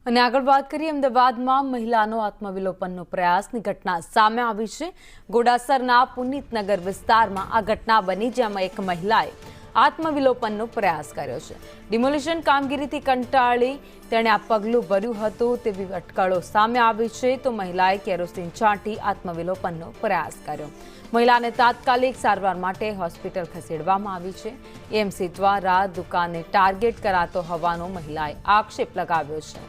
અને આગળ વાત કરીએ અમદાવાદમાં મહિલાનો આત્મવિલોપનનો પ્રયાસની ઘટના સામે આવી છે। ઘોડાસરના પુનિતનગર વિસ્તારમાં આ ઘટના બની, જેમાં એક મહિલાએ આત્મવિલોપનનો પ્રયાસ કર્યો છે। ડિમોલિશન કામગીરીથી કંટાળી તેણે આ પગલું ભર્યું હતું તેવી અટકળો સામે આવી છે, તો મહિલાએ કેરોસીન છાંટી આત્મવિલોપનનો પ્રયાસ કર્યો। મહિલાને તાત્કાલિક સારવાર માટે હોસ્પિટલ ખસેડવામાં આવી છે। એએમસી દ્વારા દુકાનને ટાર્ગેટ કરાતો હોવાનો મહિલાએ આક્ષેપ લગાવ્યો છે।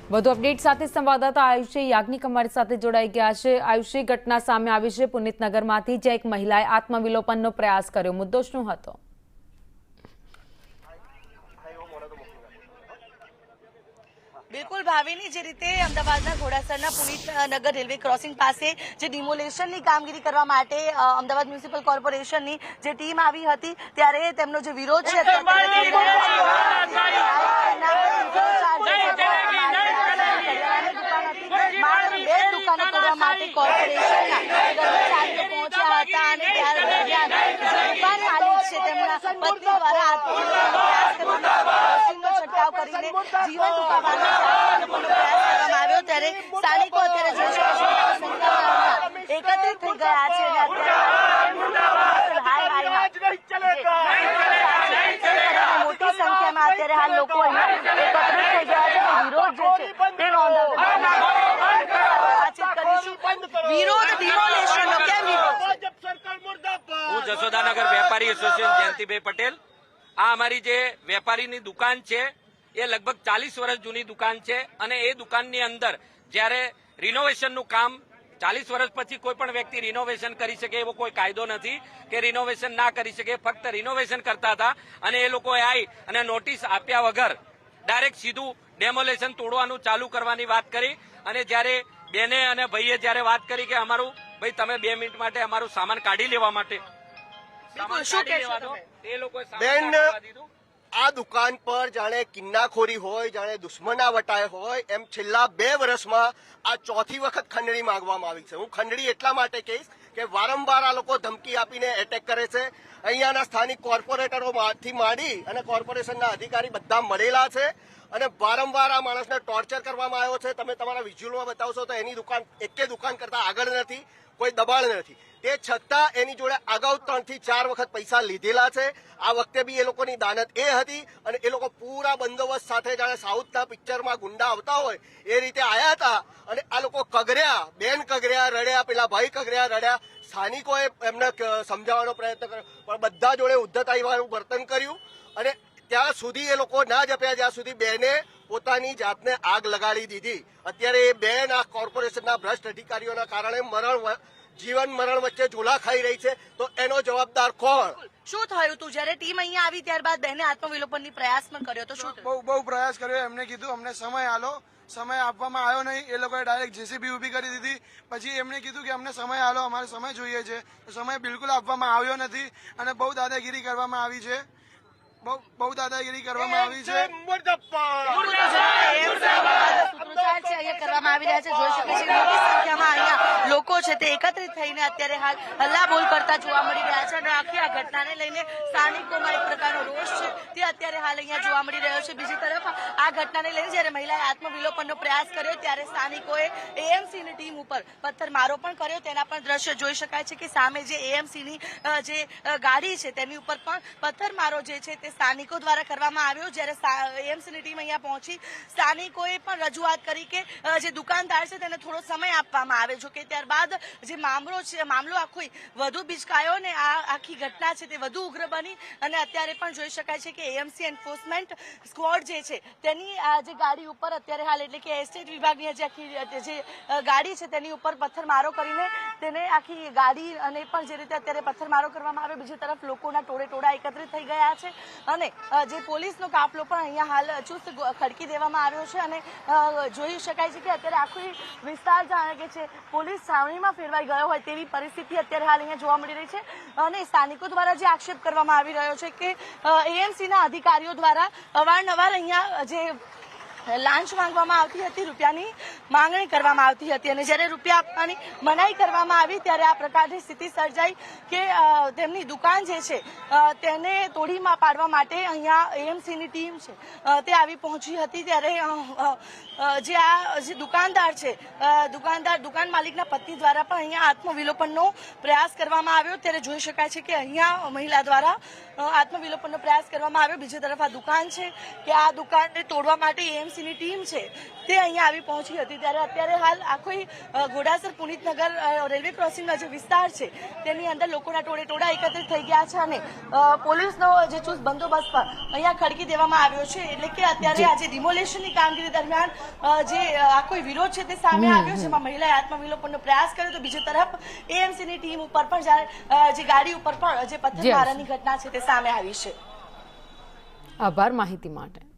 વધુ અપડેટ સાથે સંવાદદાતા આયુષી યાજ્ઞિક અમારી સાથે જોડાઈ ગયા છે। આયુષી, ઘટના સામે આવી છે પુનિતનગરમાંથી, જ્યાં એક મહિલાએ આત્મવિલોપનનો પ્રયાસ કર્યો, મુદ્દો શું હતો? બિલકુલ ભાવિની, જે રીતે અમદાવાદના ઘોડાસરના પુનિતનગર રેલવે ક્રોસિંગ પાસે જે ડિમોલેશનની કામગીરી કરવા માટે અમદાવાદ મ્યુનિસિપલ કોર્પોરેશનની જે ટીમ આવી હતી, ત્યારે તેમનો જે વિરોધ છે દુકાનો તોડવા માટે કોર્પોરેશનના કર્મચારીઓ પહોંચ્યા હતા અને ત્યાર દરમિયાન દુકાન માલિક છે તેમના પતિ દ્વારા આત્મવિલોપનનો છંટકાવ કરીને જીવન ટૂંકાવવાનો પ્રયાસ કરવામાં આવ્યો, ત્યારે સ્થાનિકો અત્યારે જોઈ શકો છો એકત્રિત થઈ ગયા છે અને મોટી સંખ્યામાં અત્યારે હાલ લોકો એકત્રિત થઈ ગયા છે। વિરોધ જે છે તે વિરોધ ડિમોલેશનનો કેમ વિરોધ? હું જશોદાનગર વેપારી એસોસિએશન જયંતિભાઈ પટેલ। આ અમારી જે વેપારીની દુકાન છે એ લગભગ 40 વર્ષ જૂની દુકાન છે અને એ દુકાનની અંદર જ્યારે રિનોવેશનનું કામ 40 વર્ષ પછી કોઈ પણ વ્યક્તિ રિનોવેશન કરી શકે એવો કોઈ કાયદો નથી કે રિનોવેશન ના કરી શકે, ફક્ત રિનોવેશન કરતા હતા અને એ લોકોએ આવી અને નોટિસ આપ્યા વગર ડાયરેક્ટ સીધું ડેમોલેશન તોડવાનું ચાલુ કરવાની વાત કરી। અને જ્યારે બેને અને ભાઈએ જ્યારે વાત કરી કે અમારું ભાઈ તમે 2 મિનિટ માટે અમારું સામાન કાઢી લેવા માટે આ દુકાન પર જાણે કિન્નાખોરી હોય, જાણે દુશ્મના વટાય હોય એમ છેલ્લા 2 વર્ષમાં આ ચોથી વખત ખંડણી માંગવામાં આવી છે। હું ખંડણી એટલા માટે કહીશ કે વારંવાર આ લોકો ધમકી આપીને એટેક કરે છે। અહીંયાના સ્થાનિક કોર્પોરેટરોથી માંડી અને કોર્પોરેશનના અધિકારી બધા મળેલા છે અને વારંવાર આ માણસને ટોર્ચર કરવામાં આવ્યો છે। તમે તમારા વિઝ્યુઅલમાં બતાવશો તો એની દુકાન એકે દુકાન કરતા આગળ નથી, કોઈ દબાણ નથી, તે છતાં એની જોડે અગાઉ 3 થી 4 વખત પૈસા લીધેલા છે। આ વખતે બી એ લોકોની દાનત એ હતી અને એ લોકો પૂરા બંદોબસ્ત સાથે જાણે સાઉથના પિક્ચરમાં ગુંડા આવતા હોય એ રીતે આવ્યા હતા અને આ લોકો કગર્યા, બેન કગર્યા, રડ્યા, પેલા ભાઈ કગર્યા, રડ્યા। સ્થાનિકોએ એમને સમજાવવાનો પ્રયત્ન કર્યો પણ બધા જોડે ઉદ્ધતાઈવાળું વર્તન કર્યું અને ત્યાં સુધી એ લોકો ના જપ્યા જ્યાં સુધી બેને પોતાની જાતને આગ લગાડી દીધી। અત્યારે એ બેન આ કોર્પોરેશનના ભ્રષ્ટ અધિકારીઓના કારણે જીવન મરણ વચ્ચે ઝોલા ખાઈ રહી છે, તો એનો જવાબદાર કોણ? શું થયું તું જયારે ટીમ અહીંયા આવી ત્યારબાદ બહેને આત્મવિલોપનની પ્રયાસ પણ કર્યો તો શું? બહુ પ્રયાસ કર્યો। એમને કીધું અમને સમય આલો, સમય આપવામાં આવ્યો નહીં। એ લોકોએ ડાયરેક્ટ જેસીબી ઉભી કરી દીધી। પછી એમને કીધું કે અમને સમય આલો, અમારે સમય જોઈએ છે, તો સમય બિલકુલ આપવામાં આવ્યો નથી અને બહુ દાદાગીરી કરવામાં આવી છે। બહુ દાદાગીરી કરવામાં આવી છે। કરવામાં આવી રહ્યા છે, જોઈ શકે છે મોટી સંખ્યામાં અહીંયા લોકો છે તે એકત્રિત થઈને અત્યારે હાલ હલ્લાબોલ કરતા જોવા મળી રહ્યા છે અને આખી આ ઘટનાને લઈને સ્થાનિકોમાં એક પ્રકારનો રોષ છે તે અત્યારે હાલ અહીંયા જોવા મળી રહ્યો છે। બીજી તરફ આ ઘટનાને લઈને જયારે મહિલાએ આત્મવિલોપનનો પ્રયાસ કર્યો ત્યારે સ્થાનિકોએ એએમસીની ટીમ ઉપર પથ્થરમારો પણ કર્યો। તેના પણ દ્રશ્ય જોઈ શકાય છે કે સામે જે એએમસીની જે ગાડી છે તેની ઉપર પણ પથ્થરમારો જે છે તે સ્થાનિકો દ્વારા કરવામાં આવ્યો। જ્યારે એએમસીની ટીમ અહીંયા પહોંચી સ્થાનિકોએ પણ રજૂઆત કરી કે જે દુકાનદાર છે તેને થોડો સમય આપવામાં આવે, જો કે ત્યારબાદ જે મામલો આખો વધુ બિચકાયો ને આ આખી ઘટના છે તે વધુ ઉગ્ર બની અને અત્યારે પણ જોઈ શકાય છે કે એએમસી એન્ફોર્સમેન્ટ સ્ક્વોડ જે છે તેની જે ગાડી ઉપર અત્યારે હાલ એટલે કે એસ્ટેટ વિભાગની જે આખી જે ગાડી છે તેની ઉપર પથ્થરમારો કરીને તેને આખી ગાડી અને પણ જે રીતે અત્યારે પથ્થરમારો કરવામાં આવે, બીજી તરફ લોકોના ટોળા એકત્રિત થઈ ગયા છે અને જે પોલીસનો કાફલો પણ અહીંયા હાલ ચુસ્ત ખડકી દેવામાં આવ્યો છે અને જોઈ શકાય છે કે અત્યારે આખી વિસ્તાર જાણે કે છે પોલીસ છાવણીમાં ફેરવાઈ ગયો હોય તેવી પરિસ્થિતિ અત્યારે હાલ અહીંયા જોવા મળી રહી છે અને સ્થાનિકો દ્વારા જે આક્ષેપ કરવામાં આવી રહ્યો છે કે એએમસીના અધિકારીઓ દ્વારા અવારનવાર અહીંયા જે લાંચ માંગવામાં આવતી હતી, રૂપિયાની માંગણી કરવામાં આવતી હતી અને જ્યારે રૂપિયા આપવાની મનાઈ કરવામાં આવી ત્યારે આ પ્રકારની સ્થિતિ સર્જાઈ કે તેમની દુકાન જે છે તેને તોડીમાં પાડવા માટે અહીંયા એએમસીની ટીમ છે તે આવી પહોંચી હતી। ત્યારે જે દુકાનદાર છે દુકાન માલિકના પત્ની દ્વારા પણ અહીંયા આત્મવિલોપનનો પ્રયાસ કરવામાં આવ્યો। ત્યારે જોઈ શકાય છે કે અહીંયા મહિલા દ્વારા આત્મવિલોપનનો પ્રયાસ કરવામાં આવ્યો। બીજી તરફ આ દુકાન છે કે આ દુકાનને તોડવા માટે એએમસીની ટીમ છે તે અહીંયા આવી પહોંચી હતી। ત્યારે અત્યારે હાલ આખો ઘોડાસર પુનિતનગર રેલવે ક્રોસિંગનો જે વિસ્તાર છે તેની અંદર લોકોના ટોળા એકત્રિત થઈ ગયા છે અને પોલીસનો જે ચુસ્ત બંદોબસ્ત પણ અહીંયા ખડકી દેવામાં આવ્યો છે। એટલે કે અત્યારે આજે ડિમોલેશનની કામગીરી દરમિયાન જે આખો વિરોધ છે તે સામે આવ્યો, જેમાં મહિલાએ આત્મવિલોપનનો પ્રયાસ કર્યો તો બીજી તરફ એએમસીની ટીમ ઉપર પણ જે ગાડી ઉપર પણ જે પથ્થરમારાની ઘટના છે તે સામે આવી છે। આભાર માહિતી માટે।